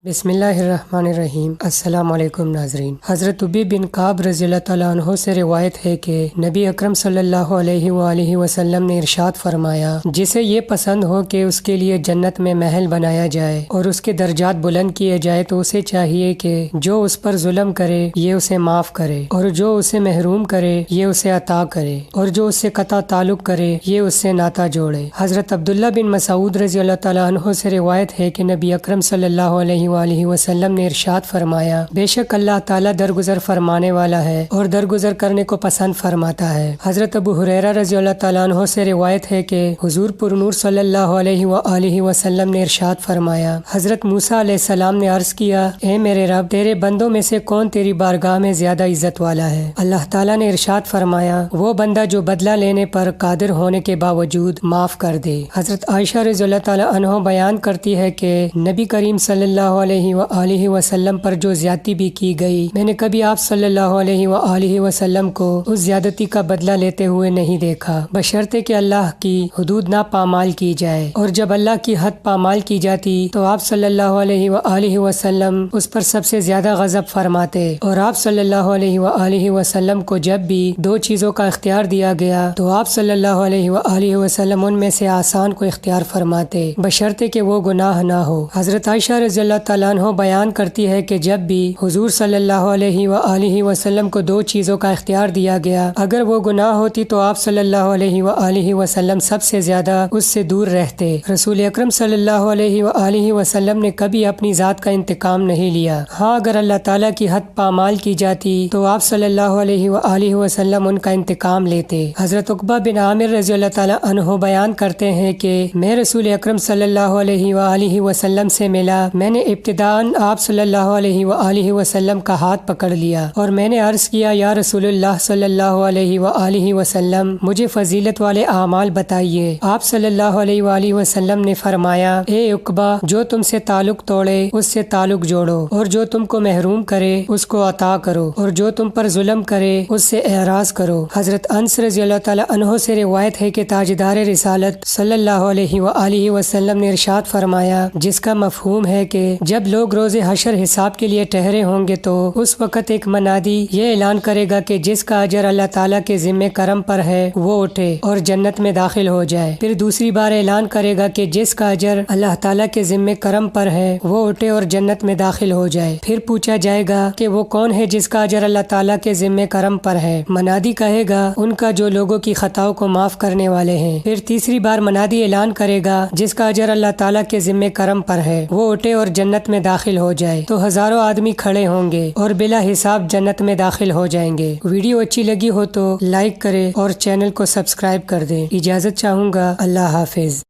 بسم اللہ الرحمن الرحیم۔ السلام علیکم ناظرین۔ حضرت ابی بن کعب رضی اللہ تعالیٰ عنہ سے روایت ہے کہ نبی اکرم صلی اللہ علیہ وآلہ وسلم نے ارشاد فرمایا، جسے یہ پسند ہو کہ اس کے لیے جنت میں محل بنایا جائے اور اس کے درجات بلند کیے جائے تو اسے چاہیے کہ جو اس پر ظلم کرے یہ اسے معاف کرے، اور جو اسے محروم کرے یہ اسے عطا کرے، اور جو اس سے قطع تعلق کرے یہ اس سے ناطہ جوڑے۔ حضرت عبداللہ بن مسعود رضی اللہ تعالیٰ عنہ سے روایت ہے کہ نبی اکرم صلی اللہ علیہ وآلہ وسلم نے ارشاد فرمایا، بے شک اللہ تعالیٰ درگزر فرمانے والا ہے اور درگزر کرنے کو پسند فرماتا ہے۔ حضرت ابو ہریرہ رضی اللہ تعالیٰ عنہ سے روایت ہے کہ حضور پر نور صلی اللہ علیہ وآلہ وسلم نے ارشاد فرمایا، حضرت موسیٰ علیہ السلام نے عرض کیا، اے میرے رب، تیرے بندوں میں سے کون تیری بارگاہ میں زیادہ عزت والا ہے؟ اللہ تعالیٰ نے ارشاد فرمایا، وہ بندہ جو بدلہ لینے پر قادر ہونے کے باوجود معاف کر دے۔ حضرت عائشہ رضی اللہ تعالیٰ عنہ بیان کرتی ہے کہ نبی کریم صلی اللہ علیہ وآلہ وسلم پر جو زیادتی بھی کی گئی، میں نے کبھی آپ صلی اللہ علیہ وآلہ وسلم کو اس زیادتی کا بدلہ لیتے ہوئے نہیں دیکھا، بشرطے کہ اللہ کی حدود نہ پامال کی جائے، اور جب اللہ کی حد پامال کی جاتی تو آپ صلی اللہ علیہ وآلہ وسلم اس پر سب سے زیادہ غضب فرماتے، اور آپ صلی اللہ علیہ وآلہ وسلم کو جب بھی دو چیزوں کا اختیار دیا گیا تو آپ صلی اللہ علیہ وآلہ وسلم ان میں سے آسان کو اختیار فرماتے، بشرطے کہ وہ گناہ نہ ہو۔ حضرت عائشہ رضی اللہ تعالیٰ عنہ بیان کرتی ہے کہ جب بھی حضور صلی اللہ علیہ وآلہ وسلم کو دو چیزوں کا اختیار دیا گیا، اگر وہ گناہ ہوتی تو آپ صلی اللہ علیہ وآلہ وسلم سب سے زیادہ اس سے دور رہتے۔ رسول اکرم صلی اللہ علیہ وآلہ وسلم نے کبھی اپنی ذات کا انتقام نہیں لیا، ہاں اگر اللہ تعالیٰ کی حد پامال کی جاتی تو آپ صلی اللہ علیہ وآلہ وسلم ان کا انتقام لیتے۔ حضرت عقبہ بن عامر رضی اللہ تعالیٰ عنہ بیان کرتے ہیں کہ میں رسول اکرم صلی اللہ علیہ وآلہ وسلم سے ملا، میں نے ابتداً آپ صلی اللہ علیہ وآلہ وسلم کا ہاتھ پکڑ لیا اور میں نے عرض کیا، یا رسول اللہ صلی اللہ علیہ وآلہ وسلم، مجھے فضیلت والے اعمال بتائیے۔ آپ صلی اللہ علیہ وآلہ وسلم نے فرمایا، اے عقبہ، جو تم سے تعلق توڑے اس سے تعلق جوڑو، اور جو تم کو محروم کرے اس کو عطا کرو، اور جو تم پر ظلم کرے اس سے اعراض کرو۔ حضرت انس رضی اللہ تعالیٰ عنہ سے روایت ہے کہ تاجدار رسالت صلی اللہ علیہ وآلہ وسلم نے ارشاد فرمایا، جس کا مفہوم ہے کہ جب لوگ روز حشر حساب کے لیے ٹھہرے ہوں گے تو اس وقت ایک منادی یہ اعلان کرے گا کہ جس کا اجر اللہ تعالیٰ کے ذمہ کرم پر ہے وہ اٹھے اور جنت میں داخل ہو جائے۔ پھر دوسری بار اعلان کرے گا کہ جس کا اجر اللہ تعالیٰ کے ذمہ کرم پر ہے وہ اٹھے اور جنت میں داخل ہو جائے۔ پھر پوچھا جائے گا کہ وہ کون ہے جس کا اجر اللہ تعالیٰ کے ذمہ کرم پر ہے؟ منادی کہے گا، ان کا جو لوگوں کی خطاؤں کو معاف کرنے والے ہیں۔ پھر تیسری بار منادی اعلان کرے گا، جس کا اجر اللہ تعالیٰ کے ذمہ کرم پر ہے وہ اٹھے اور جنت میں داخل ہو جائے۔ تو ہزاروں آدمی کھڑے ہوں گے اور بلا حساب جنت میں داخل ہو جائیں گے۔ ویڈیو اچھی لگی ہو تو لائک کرے اور چینل کو سبسکرائب کر دیں۔ اجازت چاہوں گا، اللہ حافظ۔